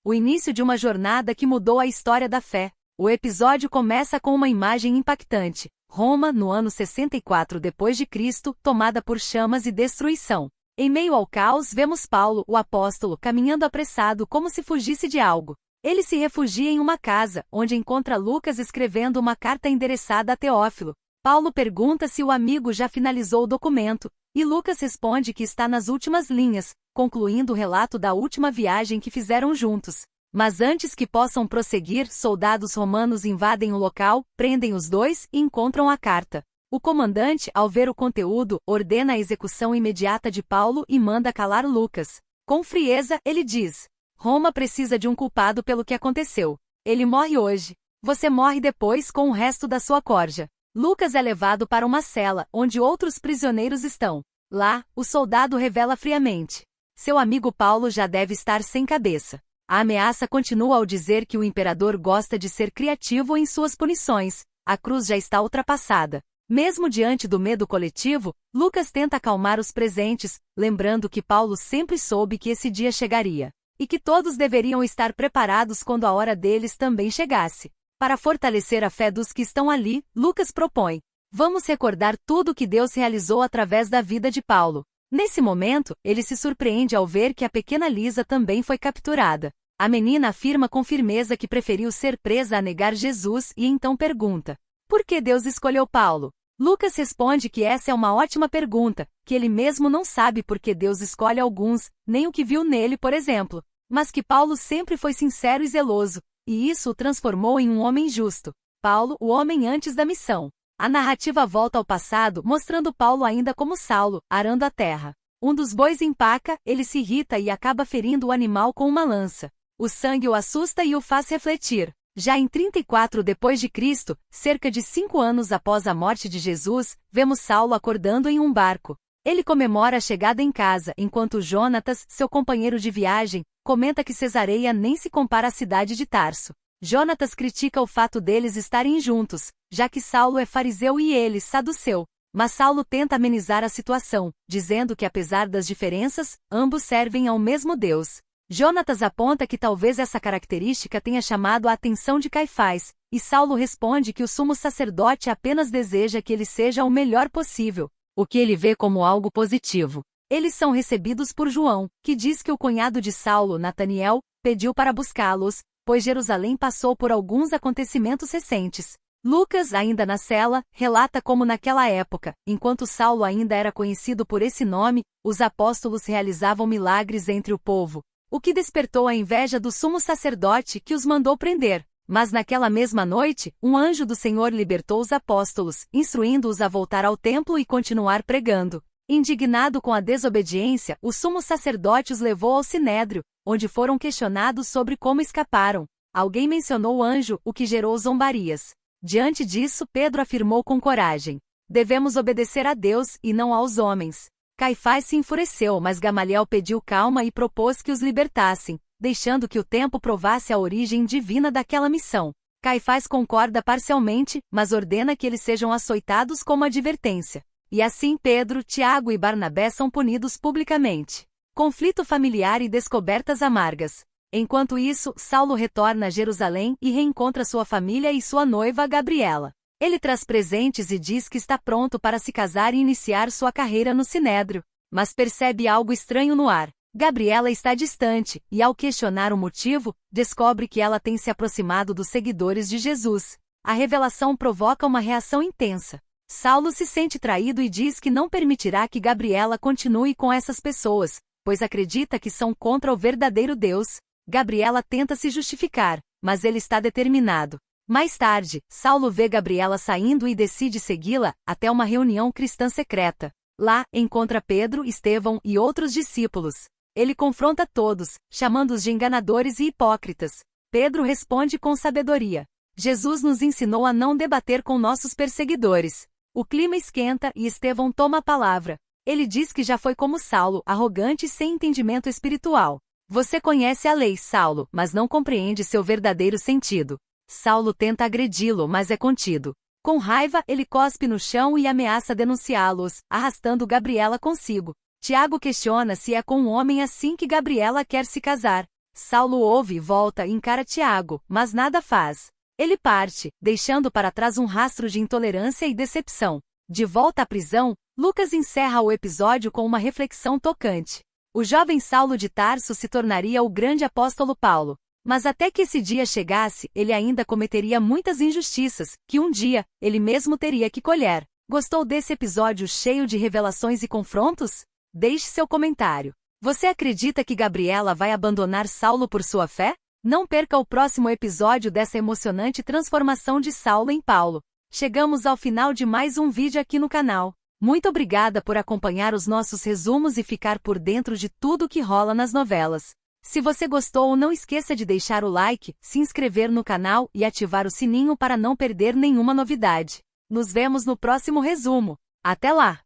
o início de uma jornada que mudou a história da fé. O episódio começa com uma imagem impactante. Roma, no ano 64 d.C., tomada por chamas e destruição. Em meio ao caos, vemos Paulo, o apóstolo, caminhando apressado como se fugisse de algo. Ele se refugia em uma casa, onde encontra Lucas escrevendo uma carta endereçada a Teófilo. Paulo pergunta se o amigo já finalizou o documento, e Lucas responde que está nas últimas linhas, concluindo o relato da última viagem que fizeram juntos. Mas antes que possam prosseguir, soldados romanos invadem o local, prendem os dois e encontram a carta. O comandante, ao ver o conteúdo, ordena a execução imediata de Paulo e manda calar Lucas. Com frieza, ele diz: Roma precisa de um culpado pelo que aconteceu. Ele morre hoje. Você morre depois com o resto da sua corja. Lucas é levado para uma cela, onde outros prisioneiros estão. Lá, o soldado revela friamente: seu amigo Paulo já deve estar sem cabeça. A ameaça continua ao dizer que o imperador gosta de ser criativo em suas punições. A cruz já está ultrapassada. Mesmo diante do medo coletivo, Lucas tenta acalmar os presentes, lembrando que Paulo sempre soube que esse dia chegaria, e que todos deveriam estar preparados quando a hora deles também chegasse. Para fortalecer a fé dos que estão ali, Lucas propõe: vamos recordar tudo o que Deus realizou através da vida de Paulo. Nesse momento, ele se surpreende ao ver que a pequena Lisa também foi capturada. A menina afirma com firmeza que preferiu ser presa a negar Jesus e então pergunta: por que Deus escolheu Paulo? Lucas responde que essa é uma ótima pergunta, que ele mesmo não sabe por que Deus escolhe alguns, nem o que viu nele, por exemplo, mas que Paulo sempre foi sincero e zeloso, e isso o transformou em um homem justo. Paulo, o homem antes da missão. A narrativa volta ao passado, mostrando Paulo ainda como Saulo, arando a terra. Um dos bois empaca, ele se irrita e acaba ferindo o animal com uma lança. O sangue o assusta e o faz refletir. Já em 34 d.C., cerca de 5 anos após a morte de Jesus, vemos Saulo acordando em um barco. Ele comemora a chegada em casa, enquanto Jonatas, seu companheiro de viagem, comenta que Cesareia nem se compara à cidade de Tarso. Jonatas critica o fato deles estarem juntos, já que Saulo é fariseu e ele, saduceu. Mas Saulo tenta amenizar a situação, dizendo que apesar das diferenças, ambos servem ao mesmo Deus. Jonatas aponta que talvez essa característica tenha chamado a atenção de Caifás, e Saulo responde que o sumo sacerdote apenas deseja que ele seja o melhor possível, o que ele vê como algo positivo. Eles são recebidos por João, que diz que o cunhado de Saulo, Nataniel, pediu para buscá-los, pois Jerusalém passou por alguns acontecimentos recentes. Lucas, ainda na cela, relata como naquela época, enquanto Saulo ainda era conhecido por esse nome, os apóstolos realizavam milagres entre o povo, o que despertou a inveja do sumo sacerdote que os mandou prender. Mas naquela mesma noite, um anjo do Senhor libertou os apóstolos, instruindo-os a voltar ao templo e continuar pregando. Indignado com a desobediência, o sumo sacerdote os levou ao sinédrio, onde foram questionados sobre como escaparam. Alguém mencionou o anjo, o que gerou zombarias. Diante disso, Pedro afirmou com coragem: devemos obedecer a Deus e não aos homens. Caifás se enfureceu, mas Gamaliel pediu calma e propôs que os libertassem, deixando que o tempo provasse a origem divina daquela missão. Caifás concorda parcialmente, mas ordena que eles sejam açoitados como advertência. E assim Pedro, Tiago e Barnabé são punidos publicamente. Conflito familiar e descobertas amargas. Enquanto isso, Saulo retorna a Jerusalém e reencontra sua família e sua noiva Gabriela. Ele traz presentes e diz que está pronto para se casar e iniciar sua carreira no Sinédrio, mas percebe algo estranho no ar. Gabriela está distante, e ao questionar o motivo, descobre que ela tem se aproximado dos seguidores de Jesus. A revelação provoca uma reação intensa. Saulo se sente traído e diz que não permitirá que Gabriela continue com essas pessoas, pois acredita que são contra o verdadeiro Deus. Gabriela tenta se justificar, mas ele está determinado. Mais tarde, Saulo vê Gabriela saindo e decide segui-la até uma reunião cristã secreta. Lá, encontra Pedro, Estevão e outros discípulos. Ele confronta todos, chamando-os de enganadores e hipócritas. Pedro responde com sabedoria: Jesus nos ensinou a não debater com nossos perseguidores. O clima esquenta e Estevão toma a palavra. Ele diz que já foi como Saulo, arrogante e sem entendimento espiritual. Você conhece a lei, Saulo, mas não compreende seu verdadeiro sentido. Saulo tenta agredi-lo, mas é contido. Com raiva, ele cospe no chão e ameaça denunciá-los, arrastando Gabriela consigo. Tiago questiona se é com um homem assim que Gabriela quer se casar. Saulo ouve e volta e encara Tiago, mas nada faz. Ele parte, deixando para trás um rastro de intolerância e decepção. De volta à prisão, Lucas encerra o episódio com uma reflexão tocante. O jovem Saulo de Tarso se tornaria o grande apóstolo Paulo. Mas até que esse dia chegasse, ele ainda cometeria muitas injustiças, que um dia, ele mesmo teria que colher. Gostou desse episódio cheio de revelações e confrontos? Deixe seu comentário. Você acredita que Gabriela vai abandonar Saulo por sua fé? Não perca o próximo episódio dessa emocionante transformação de Saulo em Paulo. Chegamos ao final de mais um vídeo aqui no canal. Muito obrigada por acompanhar os nossos resumos e ficar por dentro de tudo que rola nas novelas. Se você gostou, não esqueça de deixar o like, se inscrever no canal e ativar o sininho para não perder nenhuma novidade. Nos vemos no próximo resumo. Até lá!